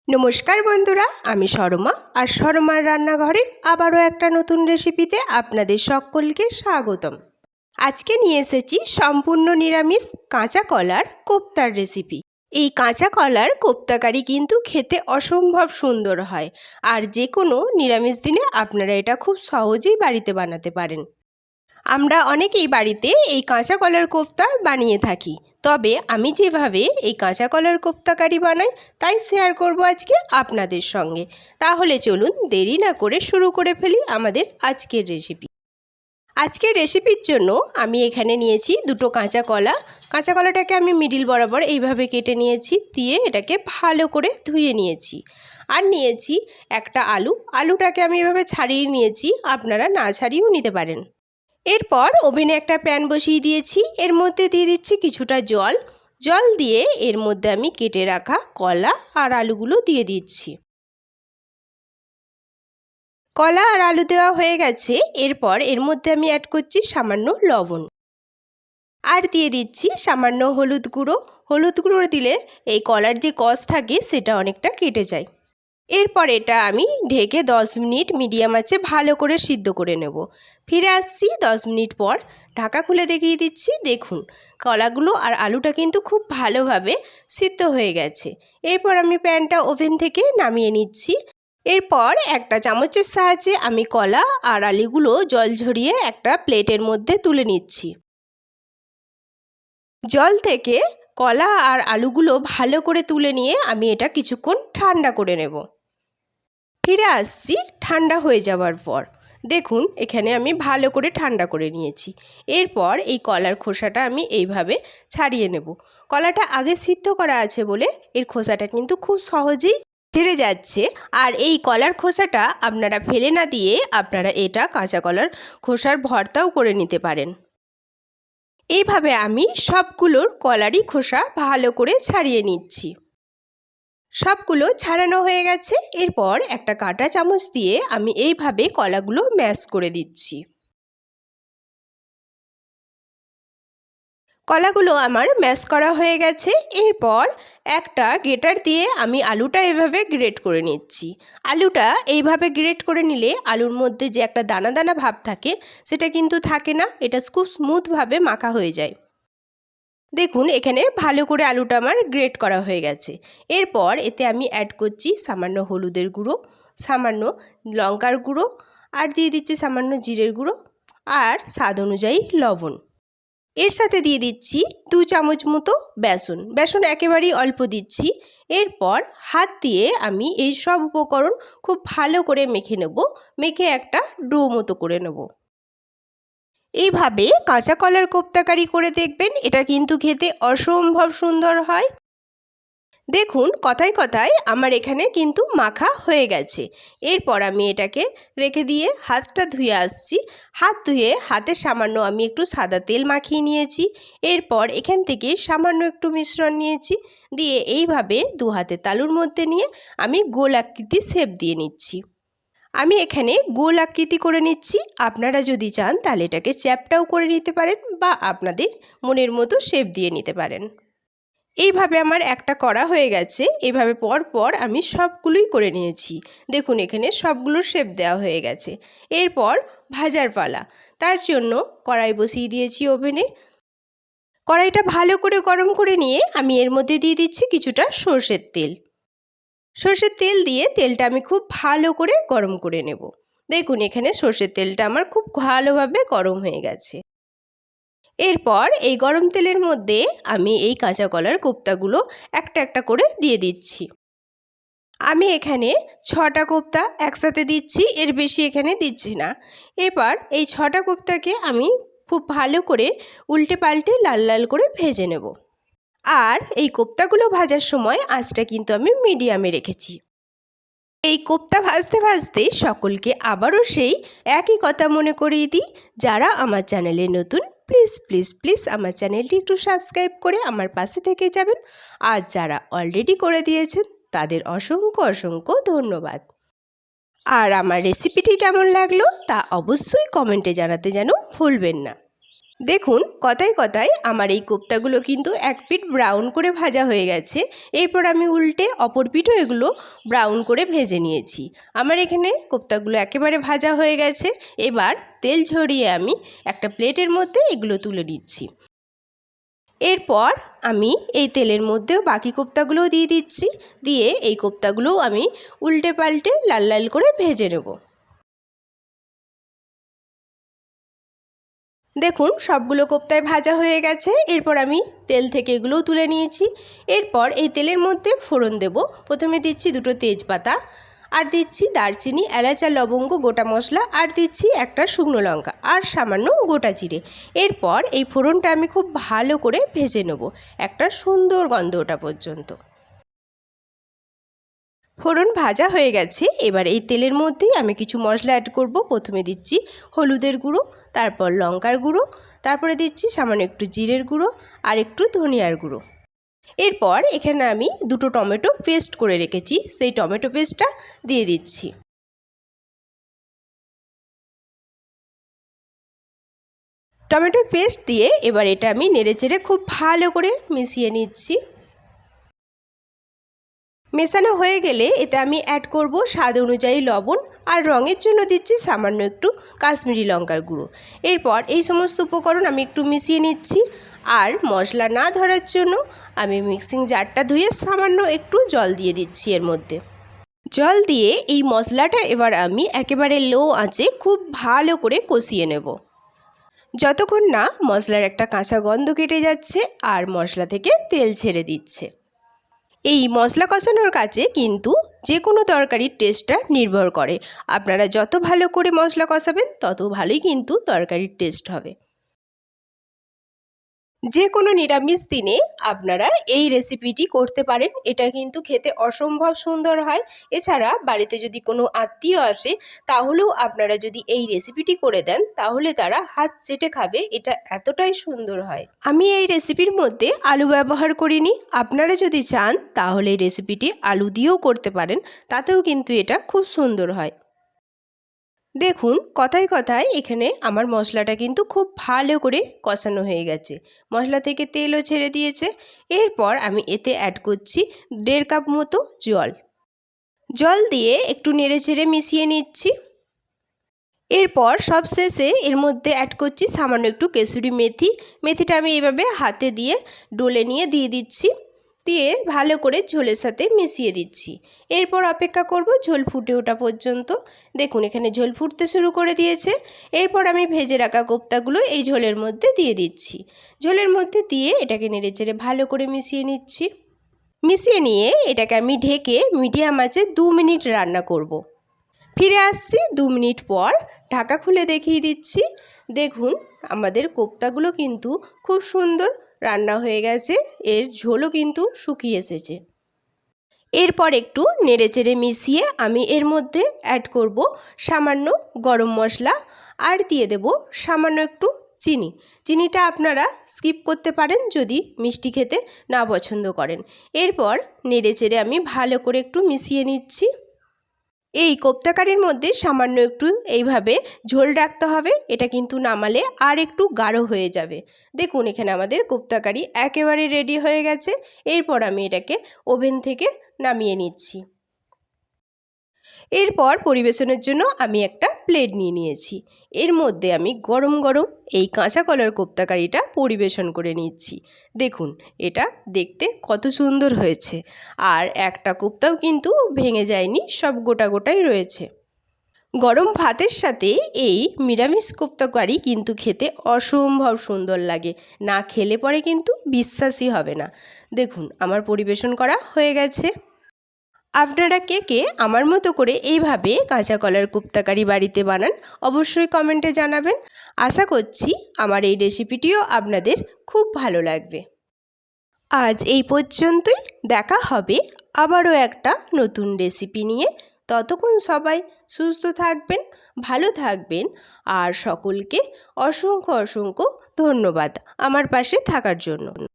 নমস্কার বন্ধুরা, আমি শর্মা আর শর্মার রান্নাঘরের আবারও একটা নতুন রেসিপিতে আপনাদের সকলকে স্বাগতম। আজকে নিয়ে এসেছি সম্পূর্ণ নিরামিষ কাঁচা কলার কোপ্তার রেসিপি। এই কাঁচা কলার কোপ্তাকারি কিন্তু খেতে অসম্ভব সুন্দর হয়, আর যে কোনো নিরামিষ দিনে আপনারা এটা খুব সহজেই বাড়িতে বানাতে পারেন। আমরা অনেকেই বাড়িতে এই কাঁচা কলার কোপ্তা বানিয়ে থাকি, তবে আমি যেভাবে এই কাঁচা কলার কোপ্তাকারি বানাই তাই শেয়ার করব আজকে আপনাদের সঙ্গে। তাহলে চলুন দেরি না করে শুরু করে ফেলি আমাদের আজকের রেসিপি। আজকের রেসিপির জন্য আমি এখানে নিয়েছি দুটো কাঁচা কলা। কাঁচা কলাটাকে আমি মিডিল বরাবর এইভাবে কেটে নিয়েছি, দিয়ে এটাকে ভালো করে ধুয়ে নিয়েছি। আর নিয়েছি একটা আলুটাকে আমি এভাবে ছাড়িয়ে নিয়েছি, আপনারা না ছাড়িয়েও নিতে পারেন। এরপর ওভেনে একটা প্যান বসিয়ে দিয়েছি, এর মধ্যে দিয়ে দিচ্ছি কিছুটা জল দিয়ে এর মধ্যে আমি কেটে রাখা কলা আর আলুগুলো দিয়ে দিচ্ছি। কলা আর আলু দেওয়া হয়ে গেছে। এরপর এর মধ্যে আমি অ্যাড করছি সামান্য লবণ, আর দিয়ে দিচ্ছি সামান্য হলুদ গুঁড়ো দিলে এই কলার যে কষ থাকে সেটা অনেকটা কেটে যায়। এরপর এটা আমি ঢেকে 10 মিনিট মিডিয়াম আঁচে ভালো করে সিদ্ধ করে নেব। ফিরে আসছি 10 মিনিট পর, ঢাকা খুলে দেখিয়ে দিচ্ছি। দেখুন, কলাগুলো আর আলুটা কিন্তু খুব ভালোভাবে সিদ্ধ হয়ে গেছে। এরপর আমি প্যানটা ওভেন থেকে নামিয়ে নিচ্ছি। এরপর একটা চামচের সাহায্যে আমি কলা আর আলুগুলো জল ঝরিয়ে একটা প্লেটের মধ্যে তুলে নিচ্ছি। জল থেকে কলা আর আলুগুলো ভালো করে তুলে নিয়ে আমি এটা কিছুক্ষণ ঠান্ডা করে নেব। ফিরে আসছি ঠান্ডা হয়ে যাওয়ার পর। দেখুন, এখানে আমি ভালো করে ঠান্ডা করে নিয়েছি। এরপর এই কলার খোসাটা আমি এইভাবে ছাড়িয়ে নেব। কলাটা আগে সিদ্ধ করা আছে বলে এর খোসাটা কিন্তু খুব সহজেই ছেড়ে যাচ্ছে। আর এই কলার খোসাটা আপনারা ফেলে না দিয়ে আপনারা এটা কাঁচা কলার খোসার ভর্তাও করে নিতে পারেন। এইভাবে আমি সবগুলোর কলারই খোসা ভালো করে ছাড়িয়ে নিচ্ছি। সবগুলো ছাড়ানো হয়ে গেছে। এরপর একটা কাঁটা চামচ দিয়ে আমি এইভাবে কলাগুলো ম্যাশ করে দিচ্ছি। কলাগুলো আমার ম্যাশ করা হয়ে গেছে। এরপর একটা গ্রেটার দিয়ে আমি আলুটা এভাবে গ্রেট করে নিচ্ছি। আলুটা এইভাবে গ্রেট করে নিলে আলুর মধ্যে যে একটা দানা দানা ভাব থাকে সেটা কিন্তু থাকে না, এটা খুব স্মুথভাবে মাখা হয়ে যায়। দেখুন, এখানে ভালো করে আলুটা আমার গ্রেট করা হয়ে গেছে। এরপর এতে আমি অ্যাড করছি সামান্য হলুদের গুঁড়ো, সামান্য লঙ্কার গুঁড়ো, আর দিয়ে দিচ্ছি সামান্য জিরের গুঁড়ো আর স্বাদ অনুযায়ী লবণ। এর সাথে দিয়ে দিচ্ছি 2 চামচ মতো বেসন একেবারেই অল্প দিচ্ছি। এরপর হাত দিয়ে আমি এই সব উপকরণ খুব ভালো করে মেখে নেব, মেখে একটা ডো মতো করে নেব। এইভাবে কাঁচা কলার কোপ্তাকারি করে দেখবেন, এটা কিন্তু খেতে অসম্ভব সুন্দর হয়। দেখুন, কথায় কথায় আমার এখানে কিন্তু মাখা হয়ে গেছে। এরপর আমি এটাকে রেখে দিয়ে হাতটা ধুয়ে আসছি। হাত ধুয়ে হাতে সামান্য আমি একটু সাদা তেল মাখিয়ে নিয়েছি। এরপর এখান থেকে সামান্য একটু মিশ্রণ নিয়েছি, দিয়ে এইভাবে 2 হাতে তালুর মধ্যে নিয়ে আমি গোল আকৃতি শেপ দিয়ে নিচ্ছি। আমি এখানে গোল আকৃতি করে নিচ্ছি। আপনারা যদি চান তাহলে এটাকে চ্যাপটাও করে নিতে পারেন, বা আপনাদের মনের মতো শেপ দিয়ে নিতে পারেন। এইভাবে আমার একটা করা হয়ে গেছে। এইভাবে পর পর আমি সবগুলোই করে নিয়েছি। দেখুন, এখানে সবগুলোর শেপ দেওয়া হয়ে গেছে। এরপর ভাজার পালা। তার জন্য কড়াই বসিয়ে দিয়েছি ওভেনে। কড়াইটা ভালো করে গরম করে নিয়ে আমি এর মধ্যে দিয়ে দিচ্ছি কিছুটা সরষের তেল। সরষের তেল দিয়ে তেলটা আমি খুব ভালো করে গরম করে নেব। দেখুন, এখানে সরষের তেলটা আমার খুব ভালোভাবে গরম হয়ে গেছে। এরপর এই গরম তেলের মধ্যে আমি এই কাঁচা কলার কোপ্তাগুলো একটা একটা করে দিয়ে দিচ্ছি। আমি এখানে 6টা কোপ্তা একসাথে দিচ্ছি, এর বেশি এখানে দিচ্ছি না। এবার এই 6টা কোপ্তাকে আমি খুব ভালো করে উল্টে পাল্টে লাল লাল করে ভেজে নেব। আর এই কোপ্তাগুলো ভাজার সময় আঁচটা কিন্তু আমি মিডিয়ামে রেখেছি। এই কোপ্তা ভাজতে ভাজতে সকলকে আবারও সেই একই কথা মনে করিয়ে দিই, যারা আমার চ্যানেলে নতুন প্লিজ প্লিজ প্লিজ আমার চ্যানেলটি একটু সাবস্ক্রাইব করে আমার পাশে থেকে যাবেন। আর যারা অলরেডি করে দিয়েছেন তাদের অসংখ্য অসংখ্য ধন্যবাদ। আর আমার রেসিপিটি কেমন লাগলো তা অবশ্যই কমেন্টে জানাতে যেন ভুলবেন না। দেখুন কথায় কথায় আমার এই কোপ্তাগুলো কিন্তু এক পিঠ ব্রাউন করে ভাজা হয়ে গেছে। এরপর আমি উল্টে অপর পিঠও এগুলো ব্রাউন করে ভেজে নিয়েছি। আমার এখানে কোপ্তাগুলো একেবারে ভাজা হয়ে গেছে। এবার তেল ঝরিয়ে আমি একটা প্লেটের মধ্যে এগুলো তুলে নিচ্ছি। এরপর আমি এই তেলের মধ্যেও বাকি কোপ্তাগুলোও দিয়ে দিচ্ছি। দিয়ে এই কোপ্তাগুলোও আমি উল্টে পাল্টে লাল লাল করে ভেজে নেব। দেখুন সবগুলো কোপ্তায় ভাজা হয়ে গেছে। এরপর আমি তেল থেকে এগুলোও তুলে নিয়েছি। এরপর এই তেলের মধ্যে ফোড়ন দেব। প্রথমে দিচ্ছি দুটো তেজপাতা, আর দিচ্ছি দারচিনি, এলাচ আর লবঙ্গ গোটা মশলা, আর দিচ্ছি একটা শুকনো লঙ্কা আর সামান্য গোটা জিরে। এরপর এই ফোড়নটা আমি খুব ভালো করে ভেজে নেব একটা সুন্দর গন্ধ ওঠা পর্যন্ত। ফোড়ন ভাজা হয়ে গেছে। এবার এই তেলের মধ্যেই আমি কিছু মশলা অ্যাড করব। প্রথমে দিচ্ছি হলুদের গুঁড়ো, তারপর লঙ্কার গুঁড়ো, তারপরে দিচ্ছি সামান্য একটু জিরের গুঁড়ো আর একটু ধনিয়ার গুঁড়ো। এরপর এখানে আমি দুটো টমেটো পেস্ট করে রেখেছি, সেই টমেটো পেস্টটা দিয়ে দিচ্ছি। টমেটো পেস্ট দিয়ে এবার এটা আমি নেড়েচেড়ে খুব ভালো করে মিশিয়ে নিচ্ছি। মেশানো হয়ে গেলে এতে আমি অ্যাড করব স্বাদ অনুযায়ী লবণ, আর রঙের জন্য দিচ্ছি সামান্য একটু কাশ্মীরি লঙ্কার গুঁড়ো। এরপর এই সমস্ত উপকরণ আমি একটু মিশিয়ে নিচ্ছি। আর মশলা না ধরার জন্য আমি মিক্সিং জারটা ধুয়ে সামান্য একটু জল দিয়ে দিচ্ছি এর মধ্যে। জল দিয়ে এই মশলাটা এবার আমি একেবারে লো আঁচে খুব ভালো করে কষিয়ে নেব, যতক্ষণ না মশলার একটা কাঁচা গন্ধ কেটে যাচ্ছে আর মশলা থেকে তেল ছেড়ে দিচ্ছে। এই মশলা কষানোর কাছে কিন্তু যে কোনো তরকারির টেস্টটা নির্ভর করে। আপনারা যত ভালো করে মশলা কষাবেন তত ভালোই কিন্তু তরকারির টেস্ট হবে। যে কোনো নিরামিষ দিনে আপনারা এই রেসিপিটি করতে পারেন। এটা কিন্তু খেতে অসম্ভব সুন্দর হয়। এছাড়া বাড়িতে যদি কোনো আত্মীয় আসে তাহলেও আপনারা যদি এই রেসিপিটি করে দেন তাহলে তারা হাত চেটে খাবে। এটা এতটাই সুন্দর হয়। আমি এই রেসিপির মধ্যে আলু ব্যবহার করিনি। আপনারা যদি চান তাহলে এই রেসিপিটি আলু দিয়েও করতে পারেন, তাতেও কিন্তু এটা খুব সুন্দর হয়। দেখুন কথায় কথায় এখানে আমার মশলাটা কিন্তু খুব ভালো করে কষানো হয়ে গেছে। মশলা থেকে তেলও ছেড়ে দিয়েছে। এরপর আমি এতে অ্যাড করছি 1.5 কাপ মতো জল। জল দিয়ে একটু নেড়েচেড়ে মিশিয়ে নিচ্ছি। এরপর সবশেষে এর মধ্যে অ্যাড করছি সামান্য একটু কেসুরি মেথি। মেথিটা আমি এভাবে হাতে দিয়ে ডলে নিয়ে দিয়ে দিচ্ছি। দিয়ে ভালো করে ঝোলের সাথে মিশিয়ে দিচ্ছি। এরপর অপেক্ষা করব ঝোল ফুটে ওঠা পর্যন্ত। দেখুন এখানে ঝোল ফুটতে শুরু করে দিয়েছে। এরপর আমি ভেজে রাখা কোপ্তাগুলো এই ঝোলের মধ্যে দিয়ে দিচ্ছি। ঝোলের মধ্যে দিয়ে এটাকে নেড়েচেড়ে ভালো করে মিশিয়ে নিচ্ছি। মিশিয়ে নিয়ে এটাকে আমি ঢেকে মিডিয়াম আঁচে 2 মিনিট রান্না করব। ফিরে আসছি 2 মিনিট পর। ঢাকা খুলে দেখিয়ে দিচ্ছি। দেখুন আমাদের কোপ্তাগুলো কিন্তু খুব সুন্দর রান্না হয়ে গেছে। এর ঝোলও কিন্তু শুকিয়ে এসেছে। এরপর একটু নেড়েচেড়ে মিশিয়ে আমি এর মধ্যে অ্যাড করব সামান্য গরম মশলা, আর দিয়ে দেব সামান্য একটু চিনি। চিনিটা আপনারা স্কিপ করতে পারেন যদি মিষ্টি খেতে না পছন্দ করেন। এরপর নেড়েচেড়ে আমি ভালো করে একটু মিশিয়ে নিচ্ছি। এই কোপ্তা কারির মধ্যে সামান্য একটু এইভাবে ঝোল রাখতে হবে। এটা কিন্তু নামালে আর একটু গাঢ় হয়ে যাবে। দেখুন এখানে আমাদের কোপ্তা কারি একেবারে রেডি হয়ে গেছে। এরপর আমি এটাকে ওভেন থেকে নামিয়ে নিচ্ছি। এরপর পরিবেশনের জন্য আমি একটা প্লেট নিয়ে নিয়েছি। এর মধ্যে আমি গরম গরম এই কাঁচা কলার কোপ্তা কারিটা পরিবেশন করে নিচ্ছি। দেখুন এটা দেখতে কত সুন্দর হয়েছে, আর একটা কোপ্তাও কিন্তু ভেঙে যায়নি, সব গোটা গোটাই রয়েছে। গরম ভাতের সাথে এই নিরামিষ কোপ্তা কারি কিন্তু খেতে অসম্ভব সুন্দর লাগে। না খেলে পরে কিন্তু বিশ্বাসই হবে না। দেখুন আমার পরিবেশন করা হয়ে গেছে। আপনারা কে কে আমার মতো করে এইভাবে কাঁচা কলার কোপ্তা কারি বাড়িতে বানান অবশ্যই কমেন্টে জানাবেন। আশা করছি আমার এই রেসিপিটিও আপনাদের খুব ভালো লাগবে। আজ এই পর্যন্তই। দেখা হবে আবারও একটা নতুন রেসিপি নিয়ে। ততক্ষণ সবাই সুস্থ থাকবেন, ভালো থাকবেন, আর সকলকে অসংখ্য অসংখ্য ধন্যবাদ আমার পাশে থাকার জন্য।